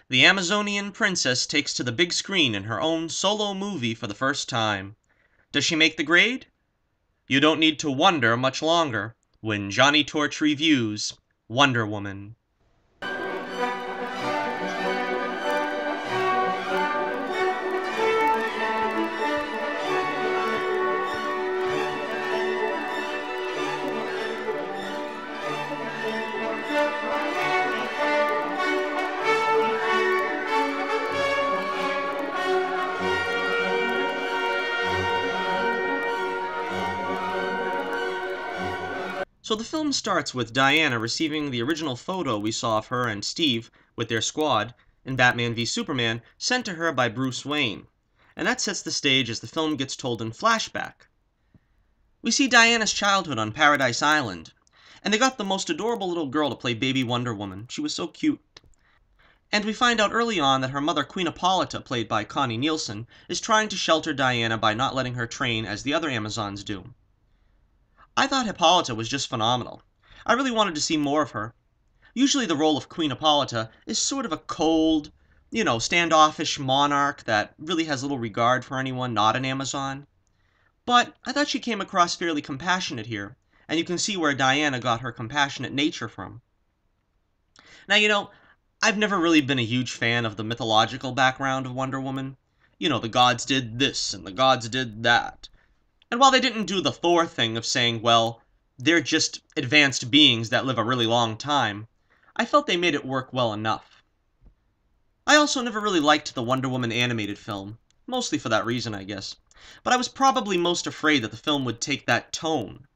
The Amazonian princess takes to the big screen in her own solo movie for the first time. Does she make the grade? You don't need to wonder much longer when Johnny Torch reviews Wonder Woman. So the film starts with Diana receiving the original photo we saw of her and Steve with their squad in Batman v Superman sent to her by Bruce Wayne, and that sets the stage as the film gets told in flashback. We see Diana's childhood on Paradise Island, and they got the most adorable little girl to play baby Wonder Woman. She was so cute. And we find out early on that her mother Queen Hippolyta, played by Connie Nielsen, is trying to shelter Diana by not letting her train as the other Amazons do. I thought Hippolyta was just phenomenal. I really wanted to see more of her. Usually the role of Queen Hippolyta is sort of a cold, standoffish monarch that really has little regard for anyone not an Amazon. But I thought she came across fairly compassionate here, and you can see where Diana got her compassionate nature from. Now, I've never really been a huge fan of the mythological background of Wonder Woman. The gods did this and the gods did that. And while they didn't do the Thor thing of saying, well, they're just advanced beings that live a really long time, I felt they made it work well enough. I also never really liked the Wonder Woman animated film, mostly for that reason, I guess. But I was probably most afraid that the film would take that tone.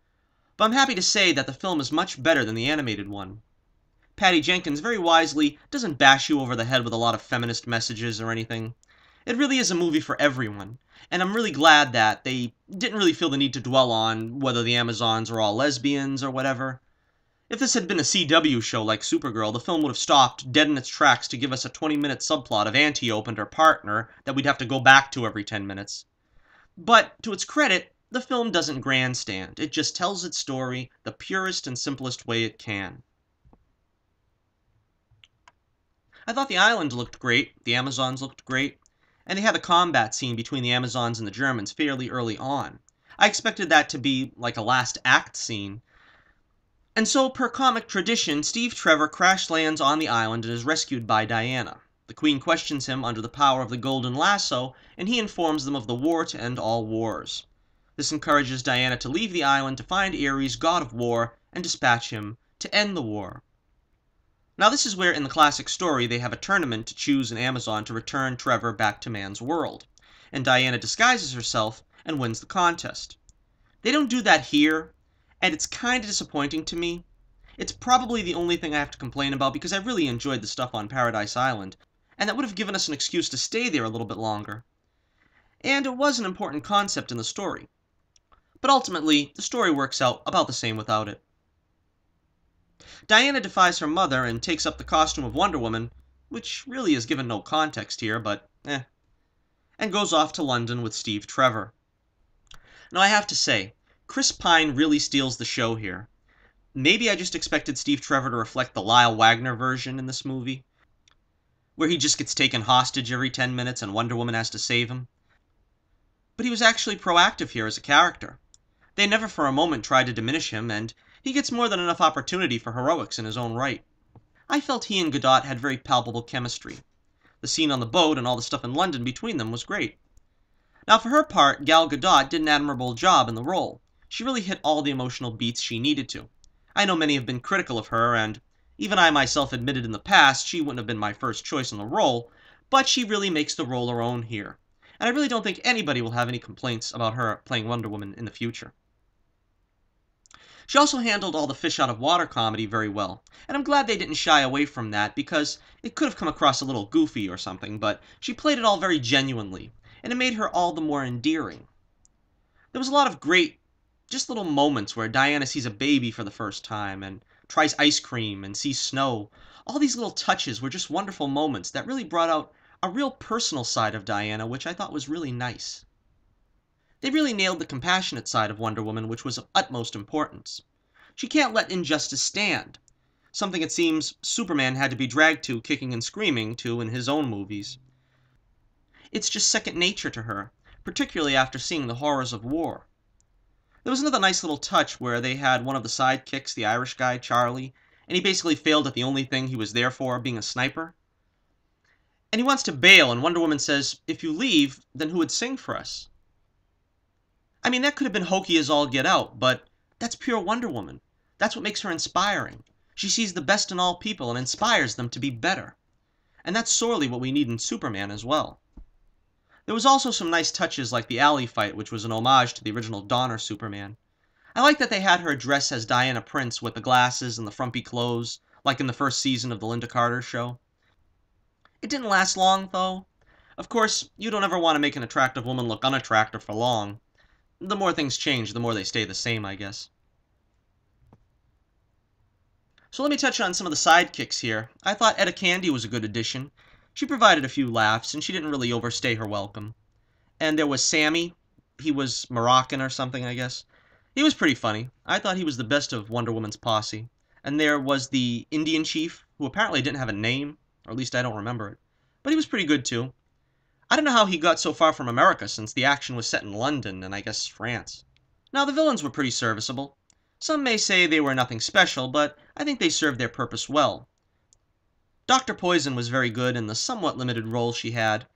But I'm happy to say that the film is much better than the animated one. Patty Jenkins very wisely doesn't bash you over the head with a lot of feminist messages or anything. It really is a movie for everyone, and I'm really glad that they didn't really feel the need to dwell on whether the Amazons are all lesbians or whatever. If this had been a CW show like Supergirl, the film would have stopped dead in its tracks to give us a 20-minute subplot of Antiope and her partner that we'd have to go back to every 10 minutes. But, to its credit, the film doesn't grandstand. It just tells its story the purest and simplest way it can. I thought the island looked great, the Amazons looked great, and they had a combat scene between the Amazons and the Germans fairly early on. I expected that to be like a last act scene. And so, per comic tradition, Steve Trevor crash lands on the island and is rescued by Diana. The Queen questions him under the power of the Golden Lasso, and he informs them of the war to end all wars. This encourages Diana to leave the island to find Ares, god of war, and dispatch him to end the war. Now this is where in the classic story they have a tournament to choose an Amazon to return Trevor back to man's world, and Diana disguises herself and wins the contest. They don't do that here, and it's kinda disappointing to me. It's probably the only thing I have to complain about because I really enjoyed the stuff on Paradise Island, and that would have given us an excuse to stay there a little bit longer. And it was an important concept in the story. But ultimately, the story works out about the same without it. Diana defies her mother and takes up the costume of Wonder Woman, which really is given no context here, but and goes off to London with Steve Trevor. Now I have to say, Chris Pine really steals the show here. Maybe I just expected Steve Trevor to reflect the Lyle Wagner version in this movie, where he just gets taken hostage every 10 minutes and Wonder Woman has to save him. But he was actually proactive here as a character. They never for a moment tried to diminish him, and he gets more than enough opportunity for heroics in his own right. I felt he and Godot had very palpable chemistry. The scene on the boat and all the stuff in London between them was great. Now for her part, Gal Gadot did an admirable job in the role. She really hit all the emotional beats she needed to. I know many have been critical of her, and even I myself admitted in the past she wouldn't have been my first choice in the role, but she really makes the role her own here. And I really don't think anybody will have any complaints about her playing Wonder Woman in the future. She also handled all the fish-out-of-water comedy very well, and I'm glad they didn't shy away from that because it could have come across a little goofy or something, but she played it all very genuinely, and it made her all the more endearing. There was a lot of great, just little moments where Diana sees a baby for the first time, and tries ice cream and sees snow. All these little touches were just wonderful moments that really brought out a real personal side of Diana, which I thought was really nice. They really nailed the compassionate side of Wonder Woman, which was of utmost importance. She can't let injustice stand. something it seems Superman had to be dragged to kicking and screaming to in his own movies. It's just second nature to her, particularly after seeing the horrors of war. There was another nice little touch where they had one of the sidekicks, the Irish guy, Charlie, and he basically failed at the only thing he was there for, being a sniper. And he wants to bail, and Wonder Woman says, "If you leave, then who would sing for us?" I mean, that could have been hokey as all get out, but that's pure Wonder Woman. That's what makes her inspiring. She sees the best in all people and inspires them to be better. And that's sorely what we need in Superman as well. There was also some nice touches like the alley fight, which was an homage to the original Donner Superman. I like that they had her dress as Diana Prince with the glasses and the frumpy clothes, like in the first season of the Linda Carter show. It didn't last long, though. Of course, you don't ever want to make an attractive woman look unattractive for long. The more things change, the more they stay the same, I guess. So let me touch on some of the sidekicks here. I thought Etta Candy was a good addition. She provided a few laughs, and she didn't really overstay her welcome. And there was Sammy. He was Moroccan or something, I guess. He was pretty funny. I thought he was the best of Wonder Woman's posse. And there was the Indian chief, who apparently didn't have a name, or at least I don't remember it. But he was pretty good too. I don't know how he got so far from America, since the action was set in London and I guess France. Now the villains were pretty serviceable. Some may say they were nothing special, but I think they served their purpose well. Dr. Poison was very good in the somewhat limited role she had.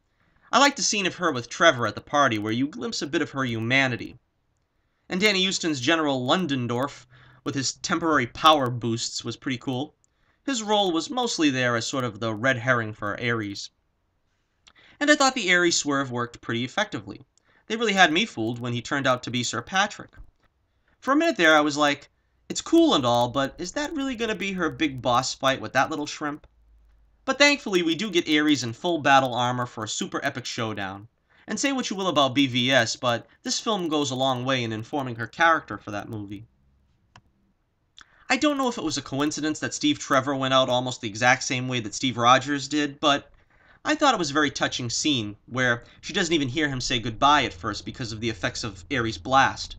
I liked the scene of her with Trevor at the party where you glimpse a bit of her humanity. And Danny Huston's General Londendorf, with his temporary power boosts, was pretty cool. His role was mostly there as sort of the red herring for Ares. And I thought the Ares swerve worked pretty effectively. They really had me fooled when he turned out to be Sir Patrick. For a minute there I was like, it's cool and all, but is that really going to be her big boss fight with that little shrimp? But thankfully we do get Ares in full battle armor for a super epic showdown. And say what you will about BVS, but this film goes a long way in informing her character for that movie. I don't know if it was a coincidence that Steve Trevor went out almost the exact same way that Steve Rogers did, but I thought it was a very touching scene, where she doesn't even hear him say goodbye at first because of the effects of Ares' blast,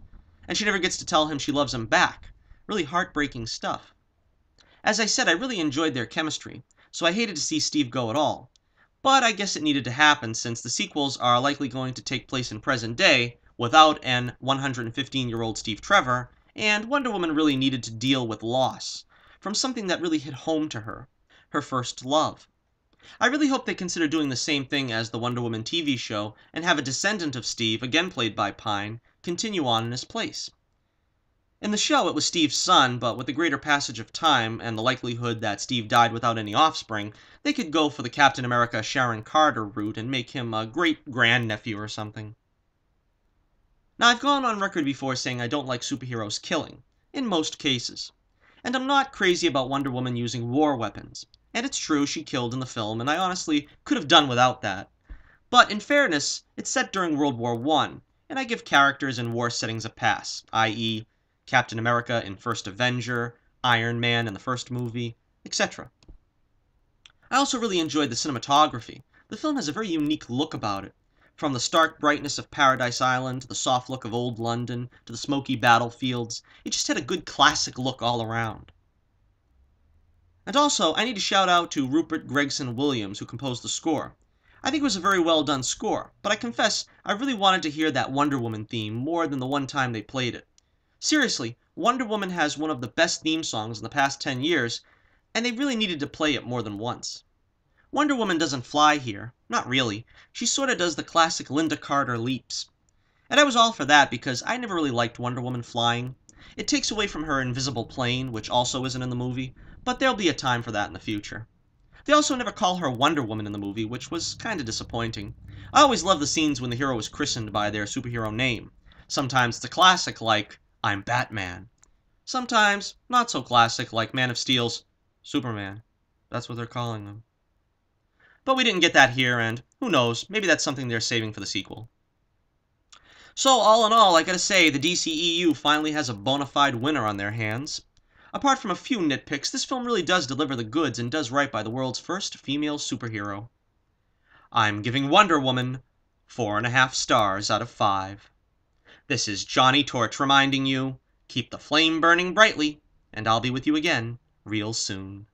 and she never gets to tell him she loves him back. Really heartbreaking stuff. As I said, I really enjoyed their chemistry, so I hated to see Steve go at all. But I guess it needed to happen since the sequels are likely going to take place in present day without an 115-year-old Steve Trevor, and Wonder Woman really needed to deal with loss from something that really hit home to her, her first love. I really hope they consider doing the same thing as the Wonder Woman TV show and have a descendant of Steve, again played by Pine, continue on in his place. In the show, it was Steve's son, but with the greater passage of time and the likelihood that Steve died without any offspring, they could go for the Captain America Sharon Carter route and make him a great-grandnephew or something. Now, I've gone on record before saying I don't like superheroes killing, in most cases. And I'm not crazy about Wonder Woman using war weapons. And it's true, she killed in the film, and I honestly could have done without that. But in fairness, it's set during World War I, and I give characters in war settings a pass, i.e., Captain America in First Avenger, Iron Man in the first movie, etc. I also really enjoyed the cinematography. The film has a very unique look about it. From the stark brightness of Paradise Island, to the soft look of old London, to the smoky battlefields, it just had a good classic look all around. And also, I need to shout out to Rupert Gregson Williams, who composed the score. I think it was a very well done score, but I confess I really wanted to hear that Wonder Woman theme more than the one time they played it. Seriously, Wonder Woman has one of the best theme songs in the past 10 years, and they really needed to play it more than once. Wonder Woman doesn't fly here, not really. She sorta does the classic Linda Carter leaps. And I was all for that because I never really liked Wonder Woman flying. It takes away from her invisible plane, which also isn't in the movie, but there'll be a time for that in the future. They also never call her Wonder Woman in the movie, which was kinda disappointing. I always love the scenes when the hero is christened by their superhero name. Sometimes it's a classic like, I'm Batman. Sometimes, not so classic like Man of Steel's Superman. That's what they're calling them. But we didn't get that here, and who knows, maybe that's something they're saving for the sequel. So, all in all, I gotta say, the DCEU finally has a bona fide winner on their hands. Apart from a few nitpicks, this film really does deliver the goods and does right by the world's first female superhero. I'm giving Wonder Woman 4.5 stars out of 5. This is Johnny Torch reminding you, keep the flame burning brightly, and I'll be with you again real soon.